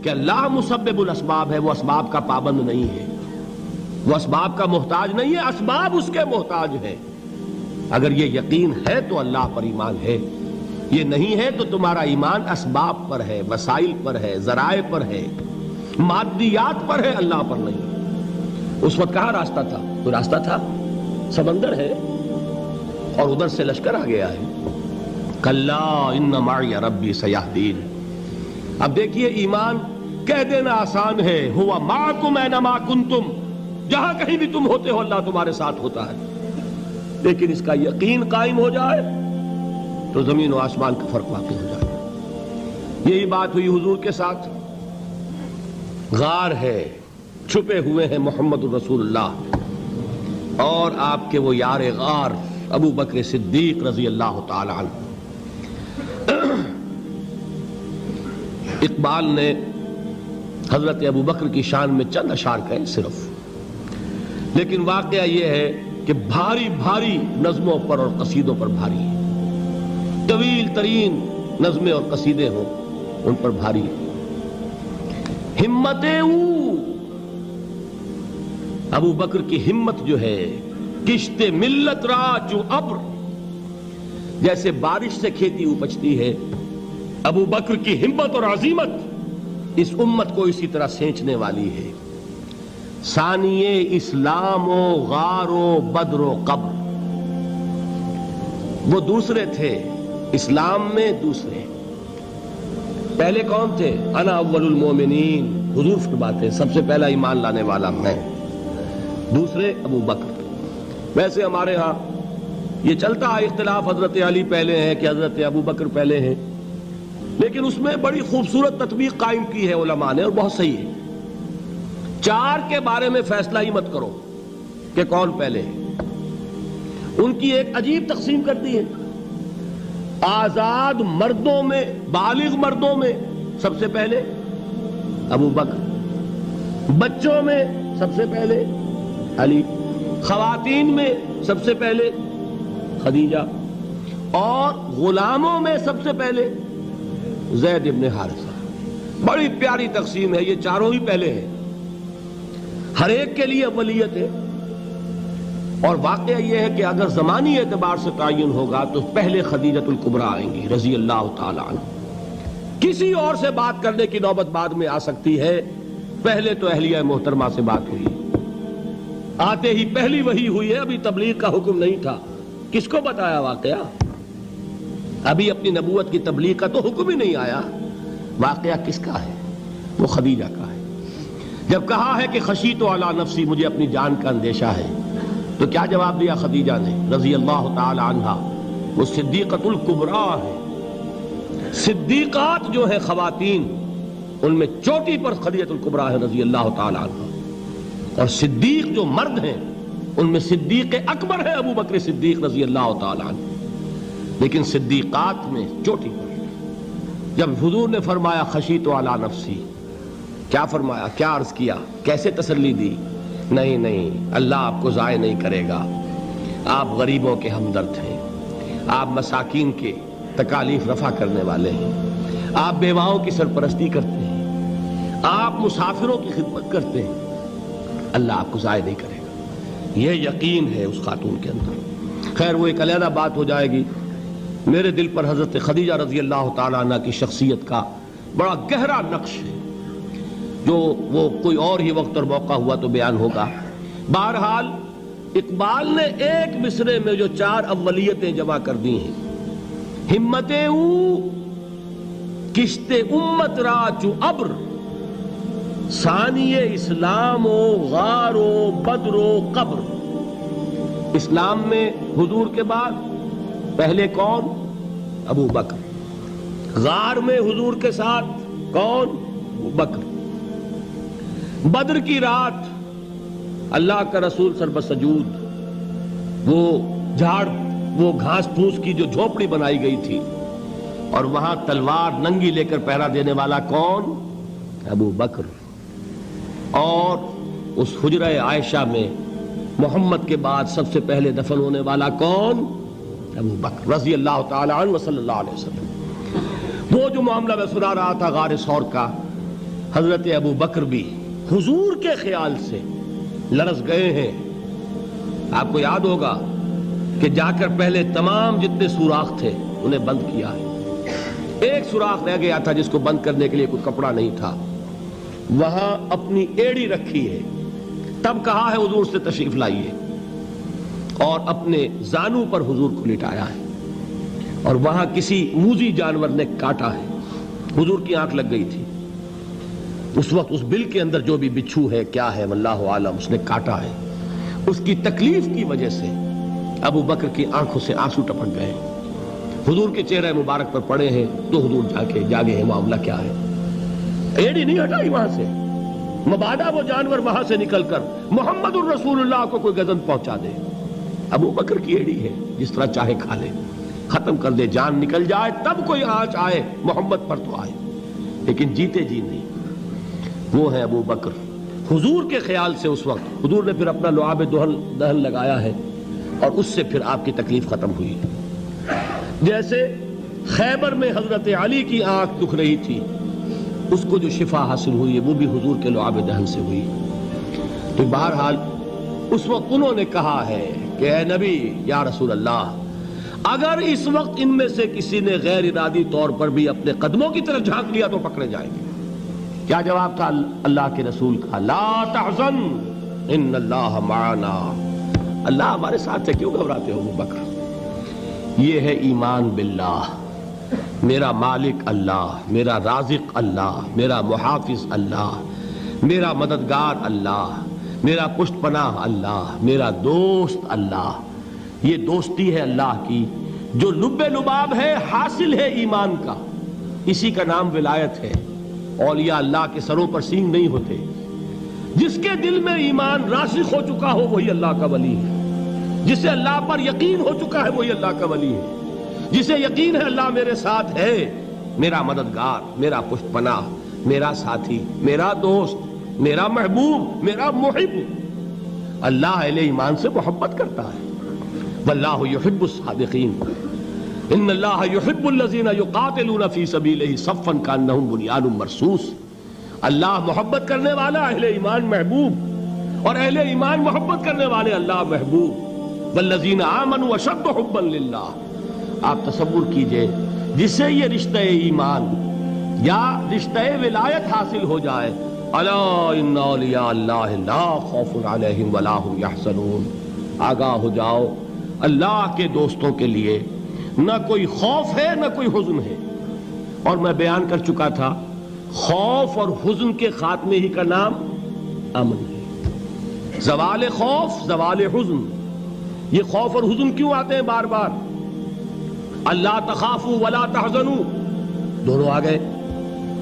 کہ اللہ مسبب الاسباب ہے، وہ اسباب کا پابند نہیں ہے، وہ اسباب کا محتاج نہیں ہے، اسباب اس کے محتاج ہے۔ اگر یہ یقین ہے تو اللہ پر ایمان ہے، یہ نہیں ہے تو تمہارا ایمان اسباب پر ہے، وسائل پر ہے، ذرائع پر ہے، مادیات پر ہے، اللہ پر نہیں۔ اس وقت کہاں راستہ تھا؟ کوئی راستہ تھا؟ سمندر ہے اور ادھر سے لشکر آ گیا ہے۔ کلا ان معی ربی سیہدین۔ اب دیکھیے ایمان کہہ دینا آسان ہے، ہوا معکم اینما کنتم، جہاں کہیں بھی تم ہوتے ہو اللہ تمہارے ساتھ ہوتا ہے، لیکن اس کا یقین قائم ہو جائے تو زمین و آسمان کا فرق واقع ہو جائے۔ یہی بات ہوئی حضور کے ساتھ۔ غار ہے، چھپے ہوئے ہیں محمد الرسول اللہ اور آپ کے وہ یار غار ابو بکر صدیق رضی اللہ تعالی عنہ۔ اقبال نے حضرت ابو بکر کی شان میں چند اشعار کہے صرف، لیکن واقعہ یہ ہے کہ بھاری بھاری نظموں پر اور قصیدوں پر بھاری ہے، طویل ترین نظمیں اور قصیدے ہوں ان پر بھاری ہے۔ ہمت ابو بکر کی ہمت جو ہے، کشت ملت را جو ابر، جیسے بارش سے کھیتی اپجتی ہے، ابو بکر کی ہمت اور عزیمت اس امت کو اسی طرح سینچنے والی ہے۔ ثانیے اسلام و غار و بدر و قبر، وہ دوسرے تھے اسلام میں، دوسرے پہلے کون تھے؟ انا اول المومنین، حضور فرماتے سب سے پہلا ایمان لانے والا میں، دوسرے ابو بکر۔ ویسے ہمارے ہاں یہ چلتا ہے اختلاف، حضرت علی پہلے ہیں کہ حضرت ابو بکر پہلے ہیں، لیکن اس میں بڑی خوبصورت تطبیق قائم کی ہے علماء نے اور بہت صحیح ہے۔ چار کے بارے میں فیصلہ ہی مت کرو کہ کون پہلے ہے، ان کی ایک عجیب تقسیم کر دی ہے۔ آزاد مردوں میں، بالغ مردوں میں سب سے پہلے ابو بکر، بچوں میں سب سے پہلے علی، خواتین میں سب سے پہلے خدیجہ، اور غلاموں میں سب سے پہلے زید ابن حارثہ۔ بڑی پیاری تقسیم ہے، یہ چاروں ہی پہلے ہیں، ہر ایک کے لیے اولیت ہے۔ اور واقعہ یہ ہے کہ اگر زمانی اعتبار سے تعین ہوگا تو پہلے خدیجۃ الکبریٰ آئیں گی رضی اللہ تعالی عنہ، کسی اور سے بات کرنے کی نوبت بعد میں آ سکتی ہے، پہلے تو اہلیہ محترمہ سے بات ہوئی، آتے ہی پہلی وحی ہوئی ہے، ابھی تبلیغ کا حکم نہیں تھا۔ کس کو بتایا واقعہ؟ ابھی اپنی نبوت کی تبلیغ کا تو حکم ہی نہیں آیا۔ واقعہ کس کا ہے؟ وہ خدیجہ کا ہے۔ جب کہا ہے کہ خشیت علی نفسی، مجھے اپنی جان کا اندیشہ ہے، تو کیا جواب دیا خدیجہ نے رضی اللہ تعالی عنہا؟ وہ صدیقۃ الکبریٰ ہے۔ صدیقات جو ہیں خواتین، ان میں چوٹی پر خدیجۃ الکبریٰ ہے رضی اللہ تعالی عنہا، اور صدیق جو مرد ہیں ان میں صدیق اکبر ہے ابو بکر صدیق رضی اللہ تعالی عنہ، لیکن صدیقات میں چوٹی پر۔ جب حضور نے فرمایا خشیت علی نفسی، کیا فرمایا، کیا عرض کیا، کیسے تسلی دی؟ نہیں نہیں، اللہ آپ کو ضائع نہیں کرے گا، آپ غریبوں کے ہمدرد ہیں، آپ مساکین کے تکالیف رفع کرنے والے ہیں، آپ بیواؤں کی سرپرستی کرتے ہیں، آپ مسافروں کی خدمت کرتے ہیں، اللہ آپ کو ضائع نہیں کرے گا۔ یہ یقین ہے اس خاتون کے اندر۔ خیر وہ ایک علیحدہ بات ہو جائے گی۔ میرے دل پر حضرت خدیجہ رضی اللہ تعالیٰ عنہ کی شخصیت کا بڑا گہرا نقش ہے، جو وہ کوئی اور ہی وقت اور موقع ہوا تو بیان ہوگا۔ بہرحال اقبال نے ایک مصرے میں جو چار اولیتیں جمع کر دی ہیں، ہمتیں او کشت امت را چو ابر، ثانی اسلام و غار و بدر و قبر۔ اسلام میں حضور کے بعد پہلے کون؟ ابو بکر۔ غار میں حضور کے ساتھ کون؟ ابو بکر۔ بدر کی رات اللہ کا رسول سر بسجود، وہ جھاڑ، وہ گھاس پھوس کی جو جھوپڑی بنائی گئی تھی، اور وہاں تلوار ننگی لے کر پہرا دینے والا کون؟ ابو بکر۔ اور اس حجرہ عائشہ میں محمد کے بعد سب سے پہلے دفن ہونے والا کون؟ ابو بکر رضی اللہ تعالی عنہ صلی اللہ علیہ وسلم۔ وہ جو معاملہ میں سنا رہا تھا غار ثور کا، حضرت ابو بکر بھی حضور کے خیال سے لرز گئے ہیں. آپ کو یاد ہوگا کہ جا کر پہلے تمام جتنے سوراخ تھے انہیں بند کیا ہے. ایک سوراخ رہ گیا تھا جس کو بند کرنے کے لیے کوئی کپڑا نہیں تھا. وہاں اپنی ایڑی رکھی ہے. تب کہا ہے حضور سے تشریف لائیے, اور اپنے زانو پر حضور کو لٹایا ہے. اور وہاں کسی موذی جانور نے کاٹا ہے. حضور کی آنکھ لگ گئی تھی. اس وقت اس بل کے اندر جو بھی بچھو ہے کیا ہے واللہ عالم, اس نے کاٹا ہے. اس کی تکلیف کی وجہ سے ابو بکر کی آنکھوں سے آنسو ٹپک گئے. حضور کے چہرے مبارک پر پڑے ہیں تو حضور جاگے ہیں معاملہ کیا ہے. ایڑی نہیں ہٹائی وہاں سے, مبادا وہ جانور وہاں سے نکل کر محمد الرسول اللہ کو کوئی گزن پہنچا دے. ابو بکر کی ایڑی ہے, جس طرح چاہے کھا لے, ختم کر دے, جان نکل جائے تب کوئی آنچ آئے محمد پر تو آئے, لیکن جیتے جی نہیں. وہ ہے ابو بکر. حضور کے خیال سے اس وقت حضور نے پھر اپنا لعاب دہن لگایا ہے, اور اس سے پھر آپ کی تکلیف ختم ہوئی. جیسے خیبر میں حضرت علی کی آنکھ دکھ رہی تھی, اس کو جو شفا حاصل ہوئی وہ بھی حضور کے لعاب دہن سے ہوئی. تو بہرحال اس وقت انہوں نے کہا ہے کہ اے نبی یا رسول اللہ, اگر اس وقت ان میں سے کسی نے غیر ارادی طور پر بھی اپنے قدموں کی طرف جھانک لیا تو پکڑے جائیں گے. کیا جواب تھا اللہ کے رسول کا؟ لا تحزن ان اللہ معنا. اللہ ہمارے ساتھ ہے, کیوں گھبراتے ہو ابو بکر؟ یہ ہے ایمان باللہ. میرا مالک اللہ, میرا رازق اللہ, میرا محافظ اللہ, میرا مددگار اللہ, میرا پشت پناہ اللہ, میرا دوست اللہ. یہ دوستی ہے اللہ کی جو لب لباب ہے, حاصل ہے ایمان کا. اسی کا نام ولایت ہے. اولیاء اللہ کے سروں پر سینگ نہیں ہوتے. جس کے دل میں ایمان راسخ ہو چکا ہو وہی اللہ کا ولی ہے. جسے اللہ پر یقین ہو چکا ہے وہی اللہ کا ولی ہے. جسے یقین ہے اللہ میرے ساتھ ہے, میرا مددگار, میرا پشت پناہ, میرا ساتھی, میرا دوست, میرا محبوب, میرا محب. اللہ اہل ایمان سے محبت کرتا ہے. واللہ یحب الصادقین. ان اللہ یحب الذین یقاتلون فی سبیلہ صفا کانہم بنیان مرصوص. اللہ محبت کرنے والا, اہل ایمان محبوب, اور اہل ایمان محبت کرنے والے اللہ محبوب. والذین آمنوا اشد حبا للہ. آپ تصور کیجئے جسے یہ رشتہ ایمان یا رشتہ ولایت حاصل ہو جائے, الا ان اولیاء اللہ لا خوف علیہم ولا هم یحزنون. آگاہ ہو جاؤ, اللہ کے دوستوں کے لیے نہ کوئی خوف ہے نہ کوئی حزن ہے. اور میں بیان کر چکا تھا, خوف اور حزن کے خاتمے ہی کا نام امن ہے. زوال خوف, زوال حزن. یہ خوف اور حزن کیوں آتے ہیں بار بار؟ اللہ تخافوا ولا تحزنوا, دونوں آ گئے.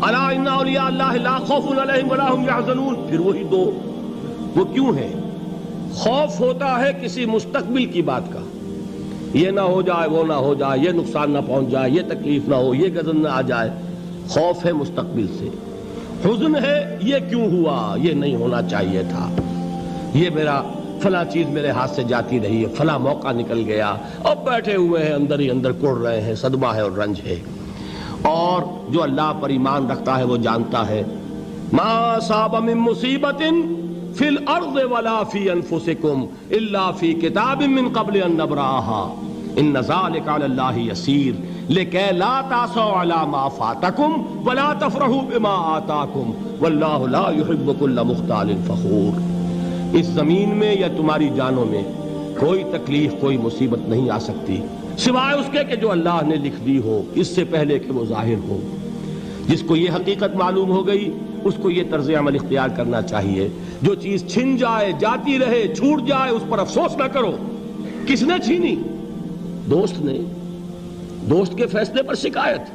الا ان اولیاء اللہ لا خوف علیہم ولا هم یحزنون, پھر وہی دو. وہ کیوں ہے؟ خوف ہوتا ہے کسی مستقبل کی بات کا, یہ نہ ہو جائے, وہ نہ ہو جائے, یہ نقصان نہ پہنچ جائے, یہ تکلیف نہ ہو, یہ غضب نہ آ جائے. خوف ہے مستقبل سے. حزن ہے یہ کیوں ہوا, یہ نہیں ہونا چاہیے تھا, یہ میرا فلاں چیز میرے ہاتھ سے جاتی رہی ہے, فلاں موقع نکل گیا, اب بیٹھے ہوئے ہیں اندر ہی اندر کڑ رہے ہیں, صدمہ ہے اور رنج ہے. اور جو اللہ پر ایمان رکھتا ہے وہ جانتا ہے ما اصاب من مصیبت فی الارض ولا فی انفسکم الا فی کتاب من قبل ان نبرأها ان ذلک علی اللہ یسیر لکی لا تعصوا علی ما فاتکم ولا تفرحوا بما آتاکم واللہ لا یحب کل مختال فخور. اس زمین میں یا تمہاری جانوں میں کوئی تکلیف, کوئی مصیبت نہیں آ سکتی سوائے اس کے کہ جو اللہ نے لکھ دی ہو, اس سے پہلے کہ وہ ظاہر ہو. جس کو یہ حقیقت معلوم ہو گئی اس کو یہ طرز عمل اختیار کرنا چاہیے. جو چیز چھن جائے, جاتی رہے, چھوٹ جائے, اس پر افسوس نہ کرو. کس نے چھینی؟ دوست نے. دوست کے فیصلے پر شکایت.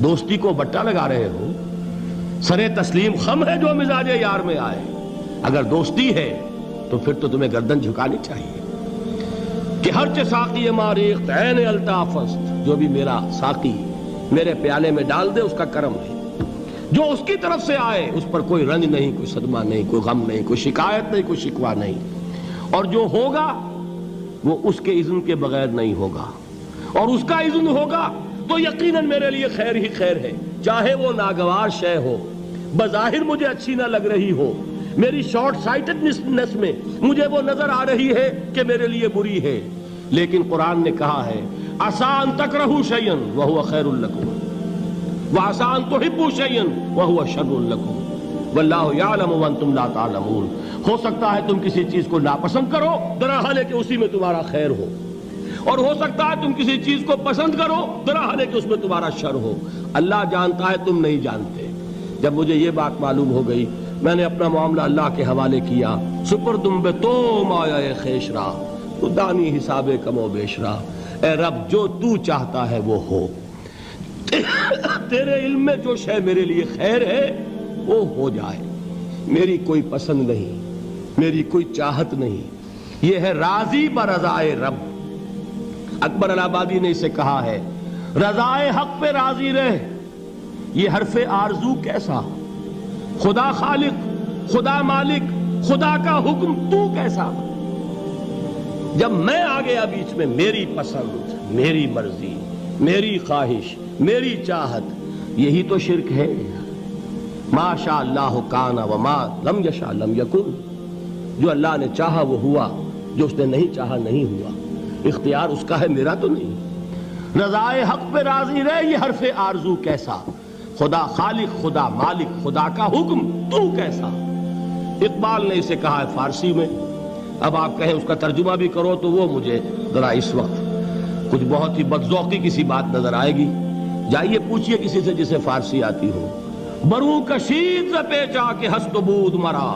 دوستی کو بٹا لگا رہے ہو, سرے تسلیم خم ہے جو مزاج یار میں آئے. اگر دوستی ہے تو پھر تو تمہیں گردن جھکانی چاہیے کہ ہر چہ ساقی ماریخت عین الطافست, جو بھی میرا ساقی میرے پیالے میں ڈال دے اس کا کرم ہے. جو اس کی طرف سے آئے اس پر کوئی رنج نہیں, کوئی صدمہ نہیں, کوئی غم نہیں, کوئی شکایت نہیں, کوئی شکوہ نہیں. اور جو ہوگا وہ اس کے اذن کے بغیر نہیں ہوگا, اور اس کا اذن ہوگا تو یقیناً میرے لیے خیر ہی خیر ہے, چاہے وہ ناگوار شے ہو, بظاہر مجھے اچھی نہ لگ رہی ہو، میری شارٹ سائٹڈنس میں مجھے وہ نظر آ رہی ہے کہ میرے لیے بری ہے، لیکن قرآن نے کہا ہے عسیٰ ان تکرہوا شیئا وہو خیر لکم وعسیٰ ان تحبوا شیئا وہو شر لکم واللہ یعلم وانتم لا تعلمون۔ ہو سکتا ہے تم کسی چیز کو ناپسند کرو، درحال ہے کہ اسی میں تمہارا خیر ہو، اور ہو سکتا ہے تم کسی چیز کو پسند کرو، درحال ہے کہ اس میں تمہارا شر ہو۔ اللہ جانتا ہے، تم نہیں جانتے۔ جب مجھے یہ بات معلوم ہو گئی، میں نے اپنا معاملہ اللہ کے حوالے کیا۔ سپردم بے تو مایا خیش را تو دانی حساب کم و بیش را، اے رب جو تو چاہتا ہے وہ ہو، تیرے علم میں جو شے میرے لیے خیر ہے وہ ہو جائے، میری کوئی پسند نہیں، میری کوئی چاہت نہیں، یہ ہے راضی برضائے رب۔ اکبر الہ آبادی نے اسے کہا ہے رضائے حق پہ راضی رہ، یہ حرف آرزو کیسا، خدا خالق، خدا مالک، خدا کا حکم تو کیسا؟ جب میں آ گیا بیچ میں، میری پسند، میری مرضی، میری خواہش، میری چاہت، یہی تو شرک ہے۔ ما شاء اللہ کان وما لم یشاء لم یکن، جو اللہ نے چاہا وہ ہوا، جو اس نے نہیں چاہا نہیں ہوا، اختیار اس کا ہے، میرا تو نہیں۔ رضائے حق پہ راضی رہ، یہ حرف آرزو کیسا، خدا خالق، خدا مالک، خدا کا حکم تو کیسا؟ اقبال نے اسے کہا ہے فارسی میں، اب آپ کہیں اس کا ترجمہ بھی کرو تو وہ مجھے ذرا اس وقت کچھ بہت ہی بدذوقی کسی بات نظر آئے گی۔ جائیے پوچھئے کسی سے جسے فارسی آتی ہو، برو کشید ز پیچا کے ہست و بود مرا،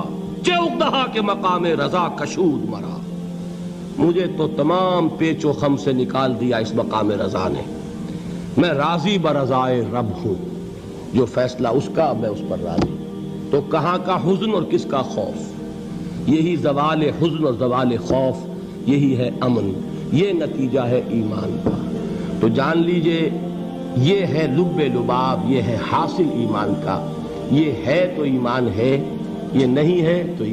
چے اقدہا کے مقام رضا کشود مرا۔ مجھے تو تمام پیچ و خم سے نکال دیا اس مقام رضا نے، میں راضی برضائے رب ہوں، جو فیصلہ اس کا میں اس پر راضی۔ تو کہاں کا حزن اور کس کا خوف؟ یہی زوال حزن اور زوال خوف، یہی ہے امن، یہ نتیجہ ہے ایمان کا۔ تو جان لیجئے یہ ہے لب لباب، یہ ہے حاصل ایمان کا۔ یہ ہے تو ایمان ہے، یہ نہیں ہے تو